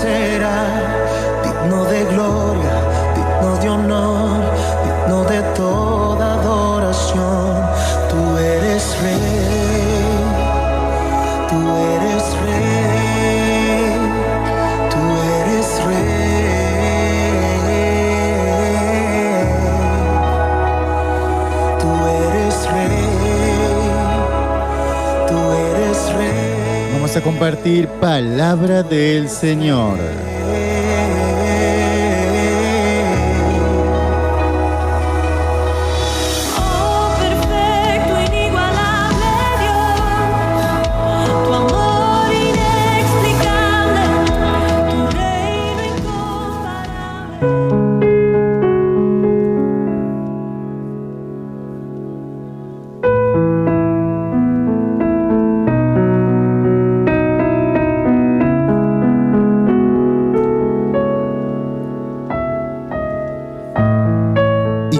será digno de gloria, digno de honor, digno de toda adoración. Tú eres rey, tú eres rey, tú eres rey, tú eres rey, tú eres rey. Vamos a compartir palabra del Señor.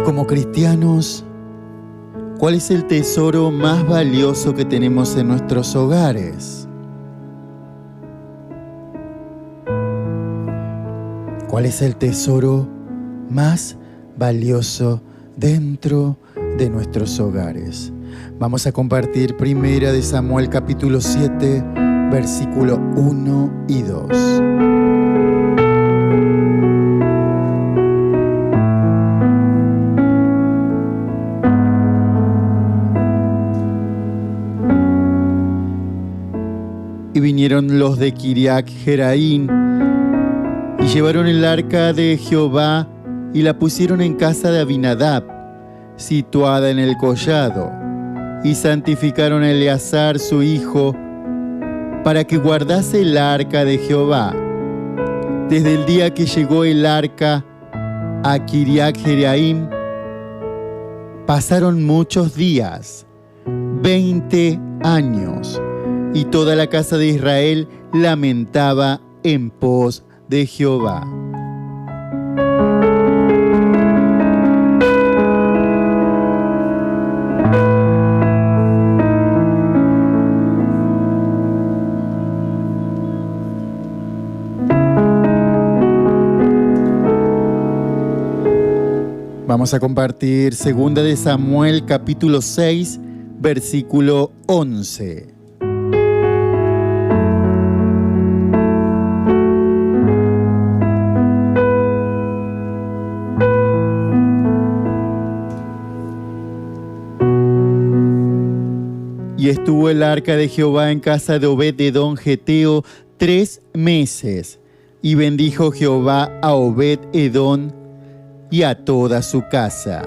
Como cristianos, ¿cuál es el tesoro más valioso que tenemos en nuestros hogares? ¿Cuál es el tesoro más valioso dentro de nuestros hogares? Vamos a compartir 1 Samuel capítulo 7, versículo 1 y 2. Y vinieron los de Kiriath Jeraim y llevaron el arca de Jehová y la pusieron en casa de Abinadab, situada en el collado, y santificaron a Eleazar su hijo para que guardase el arca de Jehová. Desde el día que llegó el arca a Kiriath Jeraim pasaron muchos días, 20 años. Y toda la casa de Israel lamentaba en pos de Jehová. Vamos a compartir 2 Samuel capítulo 6, versículo 11. Y estuvo el arca de Jehová en casa de Obed-edom Geteo 3 meses. Y bendijo Jehová a Obed-edom y a toda su casa.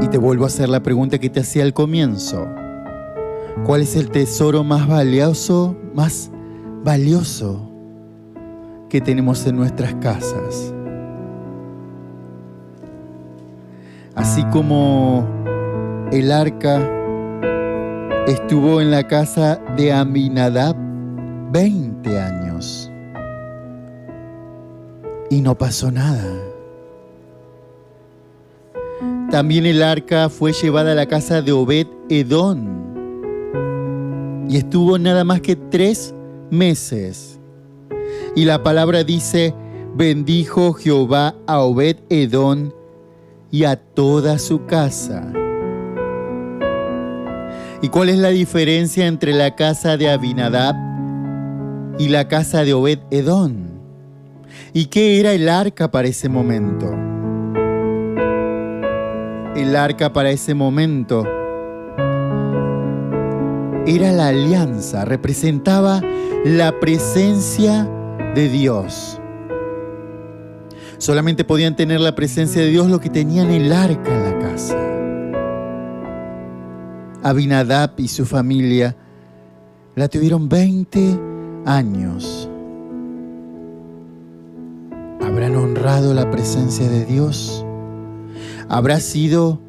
Y te vuelvo a hacer la pregunta que te hacía al comienzo. ¿Cuál es el tesoro más valioso que tenemos en nuestras casas? Así como el arca estuvo en la casa de Abinadab 20 años y no pasó nada. También el arca fue llevada a la casa de Obed-edom y estuvo nada más que 3 meses. Y la palabra dice: bendijo Jehová a Obed-edom y a toda su casa. ¿Y cuál es la diferencia entre la casa de Abinadab y la casa de Obed-edom? ¿Y qué era el arca para ese momento? El arca para ese momento era la alianza, representaba la presencia de Dios. Solamente podían tener la presencia de Dios los que tenían el arca en la casa. Abinadab y su familia la tuvieron 20 años. ¿Habrán honrado la presencia de Dios? ¿Habrá sido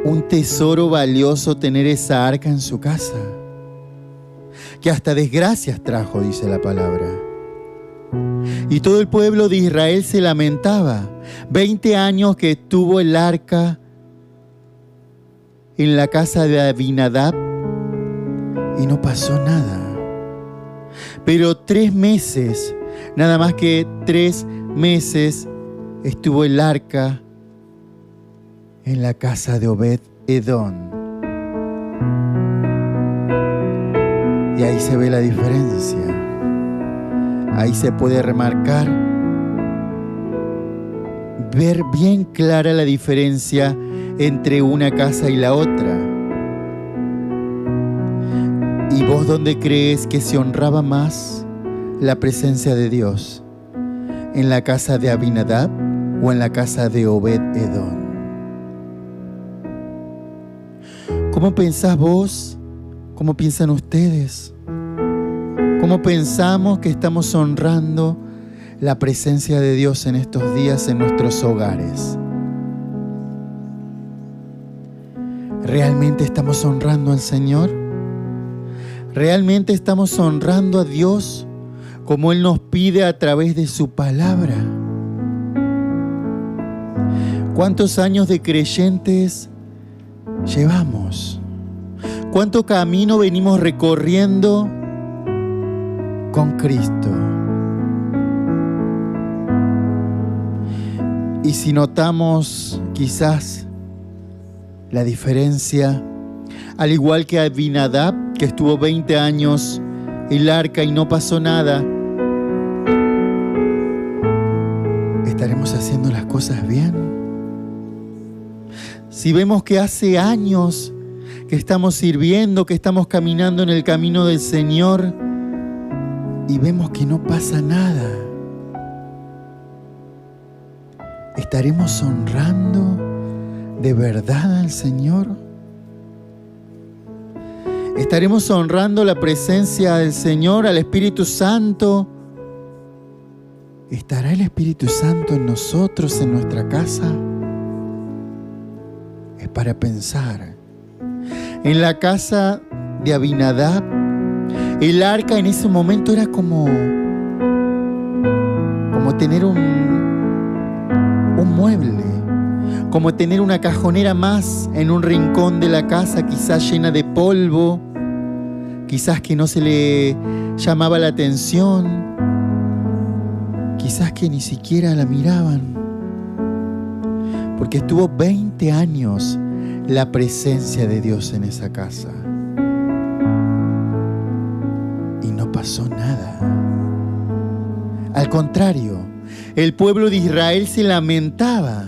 un tesoro valioso tener esa arca en su casa? Que hasta desgracias trajo, dice la palabra. Y todo el pueblo de Israel se lamentaba. 20 años que estuvo el arca en la casa de Abinadab y no pasó nada. Pero 3 meses, nada más que 3 meses, estuvo el arca en la casa de Obed-Edom. Y ahí se ve la diferencia. Ahí se puede remarcar, ver bien clara la diferencia entre una casa y la otra. ¿Y vos dónde crees que se honraba más la presencia de Dios? ¿En la casa de Abinadab o en la casa de Obed-Edom? ¿Cómo pensás vos? ¿Cómo piensan ustedes? ¿Cómo pensamos que estamos honrando la presencia de Dios en estos días en nuestros hogares? ¿Realmente estamos honrando al Señor? ¿Realmente estamos honrando a Dios como Él nos pide a través de su palabra? ¿Cuántos años de creyentes llevamos? ¿Cuánto camino venimos recorriendo con Cristo? Y si notamos quizás la diferencia, al igual que Abinadab, que estuvo 20 años en el arca y no pasó nada, ¿estaremos haciendo las cosas bien? Si vemos que hace años que estamos sirviendo, que estamos caminando en el camino del Señor y vemos que no pasa nada, ¿estaremos honrando de verdad al Señor? ¿Estaremos honrando la presencia del Señor, al Espíritu Santo? ¿Estará el Espíritu Santo en nosotros, en nuestra casa? Es para pensar. En la casa de Abinadab, el arca en ese momento era como tener un mueble, como tener una cajonera más en un rincón de la casa, quizás llena de polvo, quizás que no se le llamaba la atención, quizás que ni siquiera la miraban, porque estuvo 20 años la presencia de Dios en esa casa y no pasó nada. Al contrario, el pueblo de Israel se lamentaba.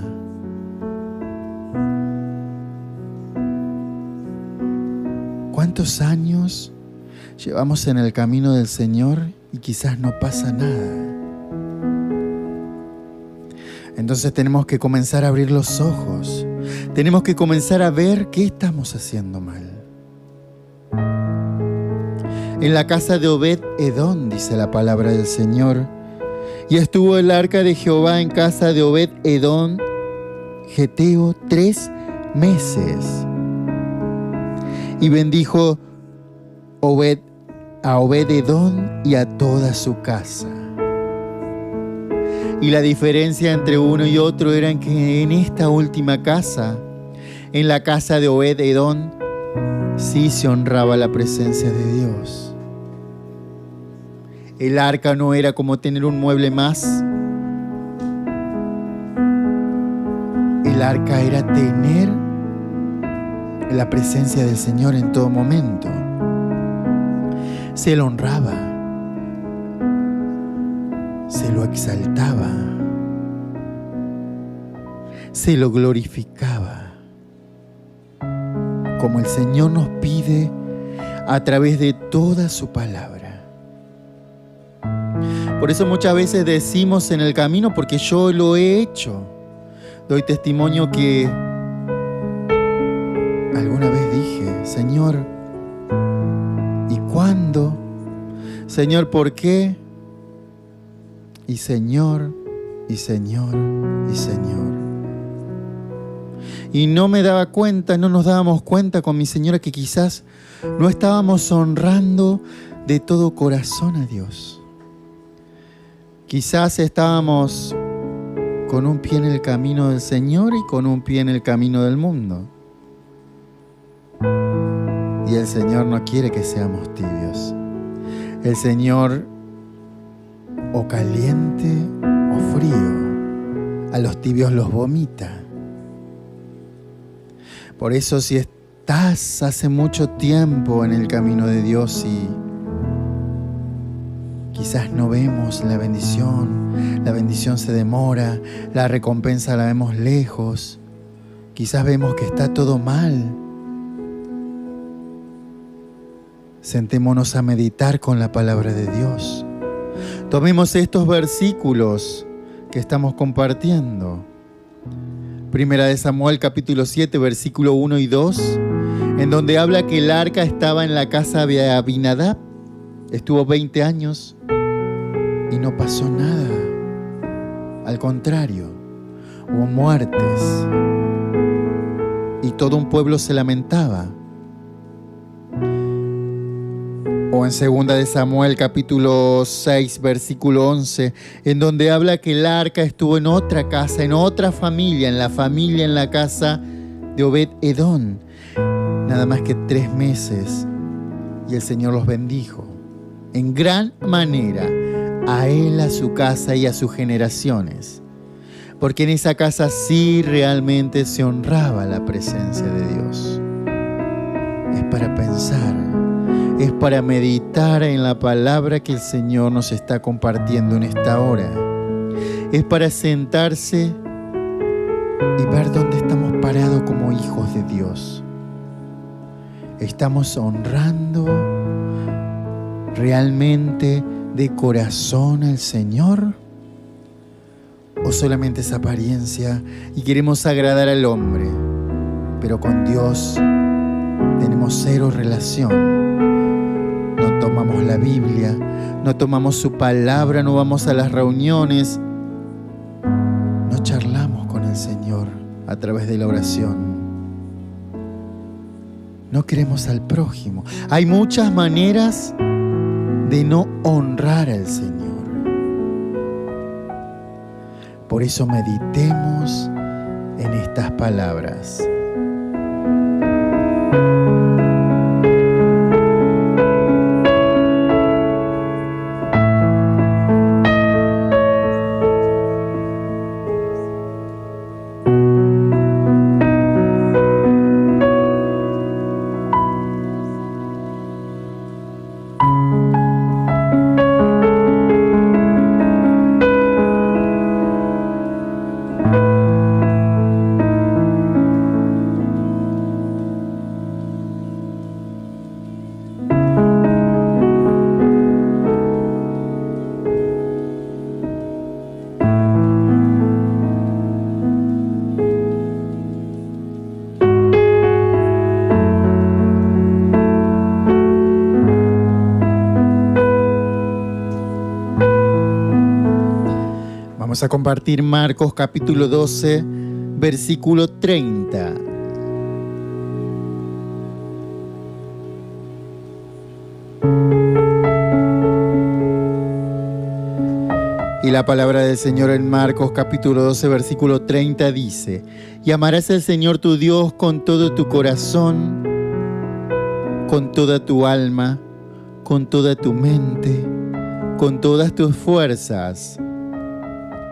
¿Cuántos años llevamos en el camino del Señor y quizás no pasa nada? Entonces tenemos que comenzar a abrir los ojos. Tenemos que comenzar a ver qué estamos haciendo mal. En la casa de Obed-Edom, dice la palabra del Señor, y estuvo el arca de Jehová en casa de Obed-Edom, geteo, 3 meses. Y bendijo a Obed-Edom y a toda su casa. Y la diferencia entre uno y otro era en que en esta última casa, en la casa de Obed-Edom, sí se honraba la presencia de Dios. El arca no era como tener un mueble más. El arca era tener la presencia del Señor en todo momento. Se lo honraba, se lo exaltaba, se lo glorificaba, como el Señor nos pide a través de toda su palabra. Por eso muchas veces decimos en el camino, porque yo lo he hecho, doy testimonio que alguna vez dije: Señor, ¿y cuándo? Señor, ¿por qué? Y Señor, y Señor, y Señor. Y no me daba cuenta, no nos dábamos cuenta con mi señora que quizás no estábamos honrando de todo corazón a Dios. Quizás estábamos con un pie en el camino del Señor y con un pie en el camino del mundo. Y el Señor no quiere que seamos tibios. El Señor, o caliente o frío, a los tibios los vomita. Por eso, si estás hace mucho tiempo en el camino de Dios y quizás no vemos la bendición se demora, la recompensa la vemos lejos, quizás vemos que está todo mal, sentémonos a meditar con la palabra de Dios. Tomemos estos versículos que estamos compartiendo. Primera de Samuel, capítulo 7, versículo 1 y 2, en donde habla que el arca estaba en la casa de Abinadab. Estuvo 20 años y no pasó nada. Al contrario, hubo muertes y todo un pueblo se lamentaba. O en segunda de Samuel, capítulo 6, versículo 11, en donde habla que el arca estuvo en otra casa, en otra familia, en la casa de Obed-Edom, nada más que 3 meses, y el Señor los bendijo en gran manera, a él, a su casa y a sus generaciones, porque en esa casa sí realmente se honraba la presencia de Dios. Es para pensar, es para meditar en la palabra que el Señor nos está compartiendo en esta hora. Es para sentarse y ver dónde estamos parados como hijos de Dios. ¿Estamos honrando realmente de corazón al Señor? ¿O solamente es apariencia y queremos agradar al hombre, pero con Dios tenemos cero relación? No tomamos la Biblia, no tomamos su palabra, no vamos a las reuniones, no charlamos con el Señor a través de la oración. No queremos al prójimo. Hay muchas maneras de no honrar al Señor. Por eso meditemos en estas palabras. Vamos a compartir Marcos capítulo 12, versículo 30. Y la palabra del Señor en Marcos capítulo 12, versículo 30 dice: y amarás al Señor tu Dios con todo tu corazón, con toda tu alma, con toda tu mente, con todas tus fuerzas.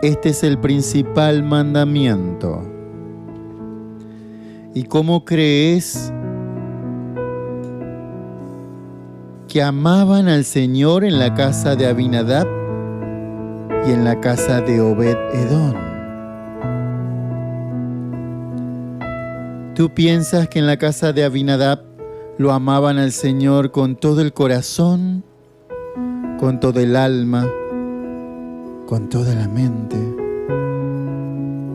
Este es el principal mandamiento. ¿Y cómo crees que amaban al Señor en la casa de Abinadab y en la casa de Obed-Edom? ¿Tú piensas que en la casa de Abinadab lo amaban al Señor con todo el corazón, con todo el alma, con toda la mente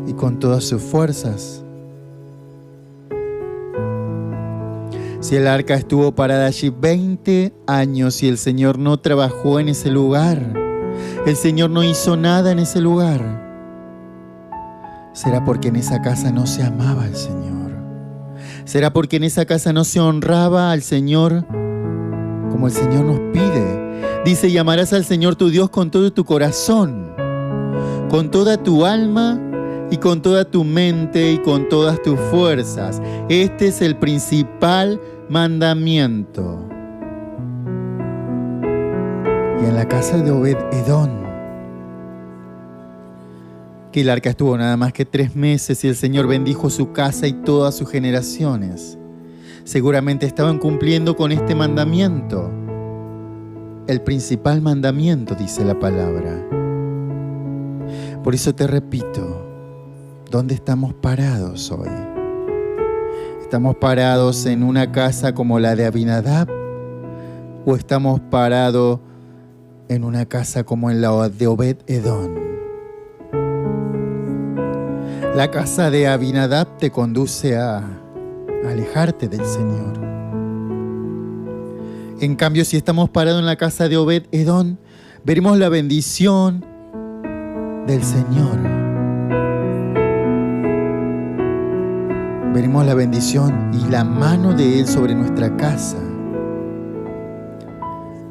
y con todas sus fuerzas? Si el arca estuvo parada allí 20 años y el Señor no trabajó en ese lugar, el Señor no hizo nada en ese lugar, ¿será porque en esa casa no se amaba al Señor? ¿Será porque en esa casa no se honraba al Señor como el Señor nos pide? Dice, y amarás al Señor tu Dios con todo tu corazón, con toda tu alma y con toda tu mente y con todas tus fuerzas. Este es el principal mandamiento. Y en la casa de Obed-Edom, que el arca estuvo nada más que 3 meses y el Señor bendijo su casa y todas sus generaciones. Seguramente estaban cumpliendo con este mandamiento. El principal mandamiento, dice la palabra. Por eso te repito, ¿dónde estamos parados hoy? ¿Estamos parados en una casa como la de Abinadab? ¿O estamos parados en una casa como en la de Obed-Edom? La casa de Abinadab te conduce a alejarte del Señor. En cambio, si estamos parados en la casa de Obed-Edom, veremos la bendición del Señor. Veremos la bendición y la mano de Él sobre nuestra casa.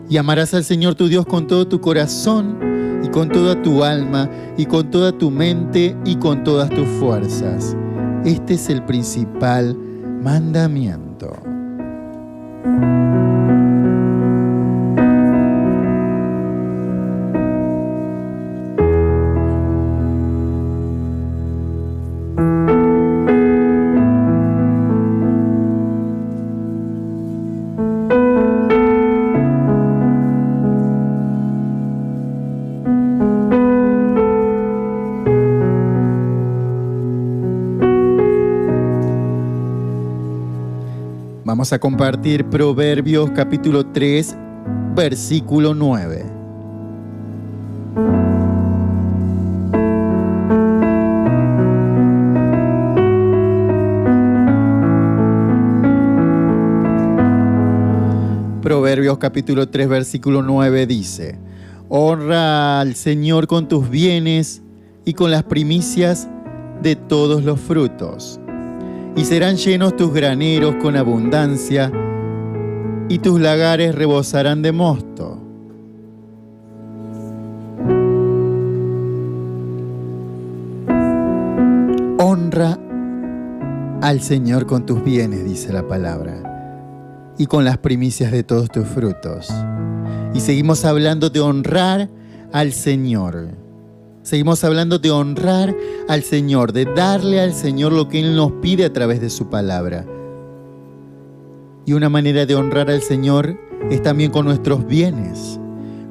Y amarás al Señor tu Dios con todo tu corazón y con toda tu alma y con toda tu mente y con todas tus fuerzas. Este es el principal mandamiento. Vamos a compartir Proverbios capítulo 3, versículo 9. Proverbios capítulo 3, versículo 9 dice: honra al Señor con tus bienes y con las primicias de todos los frutos. Y serán llenos tus graneros con abundancia, y tus lagares rebosarán de mosto. Honra al Señor con tus bienes, dice la palabra, y con las primicias de todos tus frutos. Y seguimos hablando de honrar al Señor. Seguimos hablando de honrar al Señor, de darle al Señor lo que Él nos pide a través de su palabra. Y una manera de honrar al Señor es también con nuestros bienes,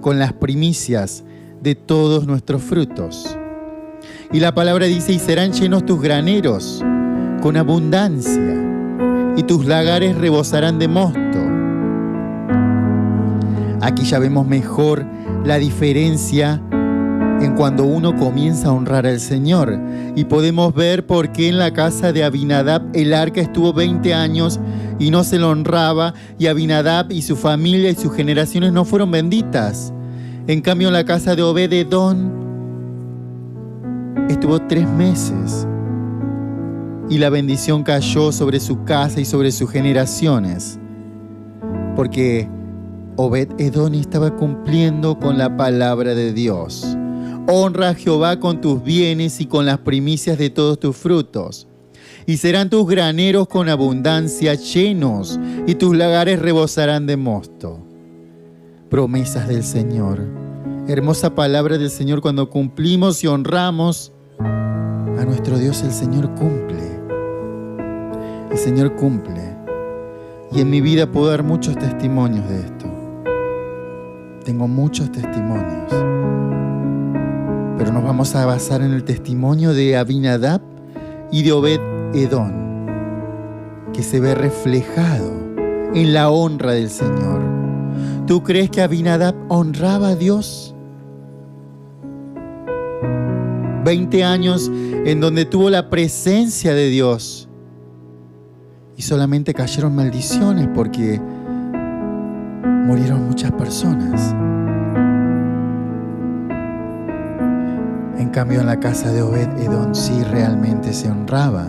con las primicias de todos nuestros frutos. Y la palabra dice, y serán llenos tus graneros con abundancia, y tus lagares rebosarán de mosto. Aquí ya vemos mejor la diferencia en cuando uno comienza a honrar al Señor. Y podemos ver por qué en la casa de Abinadab el arca estuvo 20 años y no se lo honraba, y Abinadab y su familia y sus generaciones no fueron benditas. En cambio en la casa de Obed-Edom estuvo 3 meses y la bendición cayó sobre su casa y sobre sus generaciones, porque Obed-Edom estaba cumpliendo con la palabra de Dios. Honra a Jehová con tus bienes y con las primicias de todos tus frutos. Y serán tus graneros con abundancia llenos, y tus lagares rebosarán de mosto. Promesas del Señor. Hermosa palabra del Señor. Cuando cumplimos y honramos a nuestro Dios, el Señor cumple. El Señor cumple. Y en mi vida puedo dar muchos testimonios de esto. Tengo muchos testimonios. Pero nos vamos a basar en el testimonio de Abinadab y de Obed-Edom, que se ve reflejado en la honra del Señor. ¿Tú crees que Abinadab honraba a Dios? 20 años en donde tuvo la presencia de Dios y solamente cayeron maldiciones porque murieron muchas personas. En cambio, en la casa de Obed-Edom sí realmente se honraba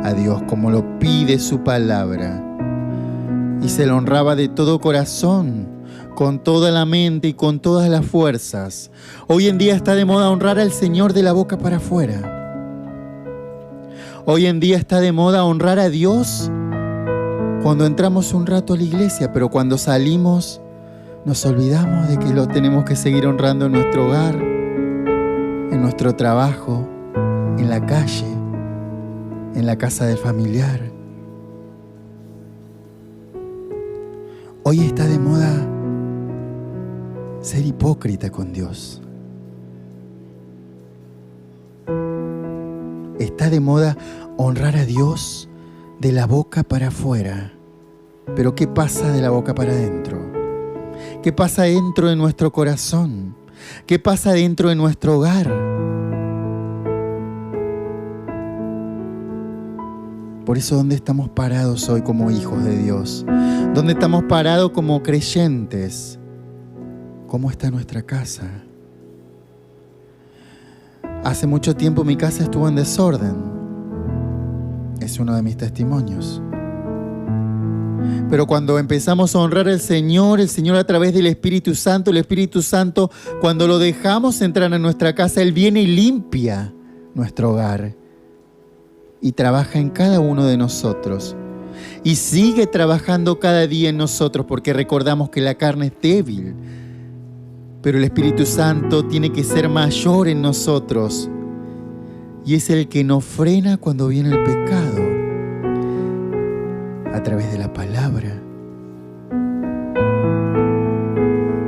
a Dios como lo pide su palabra. Y se le honraba de todo corazón, con toda la mente y con todas las fuerzas. Hoy en día está de moda honrar al Señor de la boca para afuera. Hoy en día está de moda honrar a Dios cuando entramos un rato a la iglesia, pero cuando salimos nos olvidamos de que lo tenemos que seguir honrando en nuestro hogar, en nuestro trabajo, en la calle, en la casa del familiar. Hoy está de moda ser hipócrita con Dios. Está de moda honrar a Dios de la boca para afuera. Pero ¿qué pasa de la boca para adentro? ¿Qué pasa dentro de nuestro corazón? ¿Qué pasa dentro de nuestro hogar? Por eso, ¿dónde estamos parados hoy como hijos de Dios? ¿Dónde estamos parados como creyentes? ¿Cómo está nuestra casa? Hace mucho tiempo mi casa estuvo en desorden. Es uno de mis testimonios. Pero cuando empezamos a honrar al Señor, el Señor a través del Espíritu Santo, el Espíritu Santo, cuando lo dejamos entrar en nuestra casa, Él viene y limpia nuestro hogar y trabaja en cada uno de nosotros. Y sigue trabajando cada día en nosotros, porque recordamos que la carne es débil, pero el Espíritu Santo tiene que ser mayor en nosotros, y es el que nos frena cuando viene el pecado, a través de la palabra.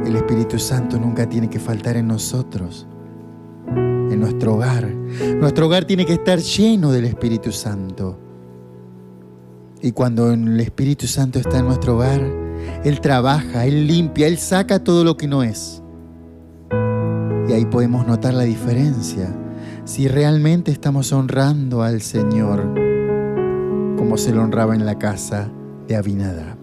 El Espíritu Santo nunca tiene que faltar en nosotros, en nuestro hogar. Nuestro hogar tiene que estar lleno del Espíritu Santo. Y cuando el Espíritu Santo está en nuestro hogar, Él trabaja, Él limpia, Él saca todo lo que no es. Y ahí podemos notar la diferencia, si realmente estamos honrando al Señor como se lo honraba en la casa de Abinadab.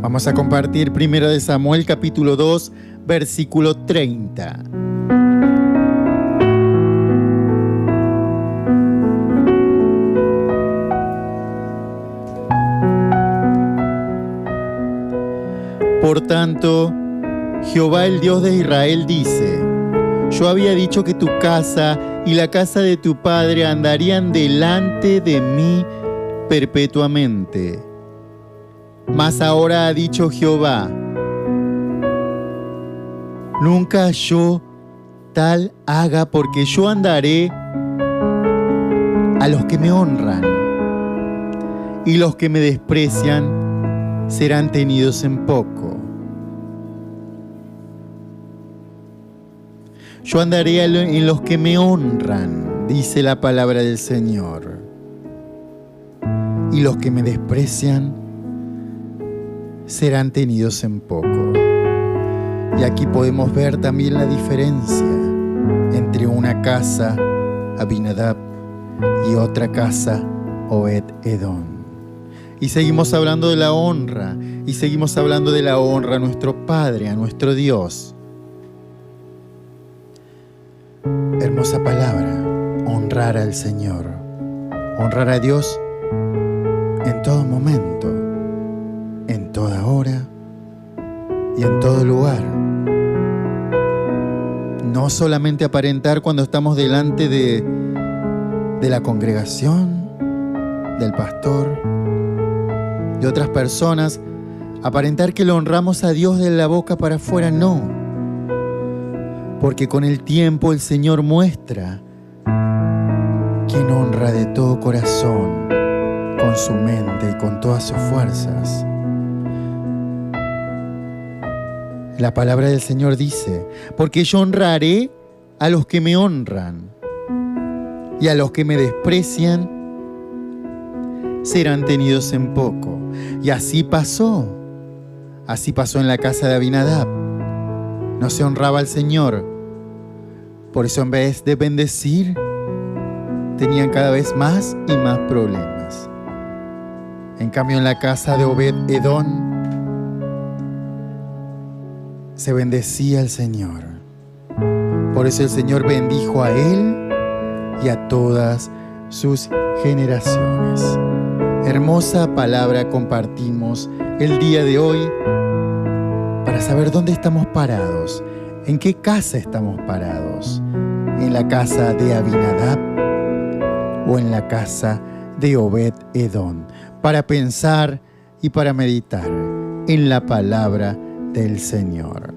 Vamos a compartir 1 de Samuel capítulo 2, versículo 30. Por tanto, Jehová el Dios de Israel dice: Yo había dicho que tu casa y la casa de tu padre andarían delante de mí perpetuamente. Mas ahora ha dicho Jehová: Nunca yo tal haga, porque yo andaré a los que me honran, y los que me desprecian serán tenidos en poco. Yo andaré en los que me honran, dice la palabra del Señor, y los que me desprecian serán tenidos en poco. Y aquí podemos ver también la diferencia entre una casa, Abinadab, y otra casa, Obed-Edom. Y seguimos hablando de la honra, y seguimos hablando de la honra a nuestro Padre, a nuestro Dios. Hermosa palabra, honrar al Señor, honrar a Dios en todo momento, en toda hora y en todo lugar. No solamente aparentar cuando estamos delante de la congregación, del pastor, de otras personas, aparentar que lo honramos a Dios de la boca para afuera, no. Porque con el tiempo el Señor muestra quien honra de todo corazón, con su mente y con todas sus fuerzas. La palabra del Señor dice, porque yo honraré a los que me honran, y a los que me desprecian serán tenidos en poco. Y así pasó en la casa de Abinadab. No se honraba al Señor, por eso en vez de bendecir, tenían cada vez más y más problemas. En cambio, en la casa de Obed-Edom se bendecía al Señor. Por eso el Señor bendijo a él y a todas sus generaciones. Hermosa palabra compartimos el día de hoy para saber dónde estamos parados, en qué casa estamos parados, en la casa de Abinadab o en la casa de Obed-Edom, para pensar y para meditar en la palabra del Señor.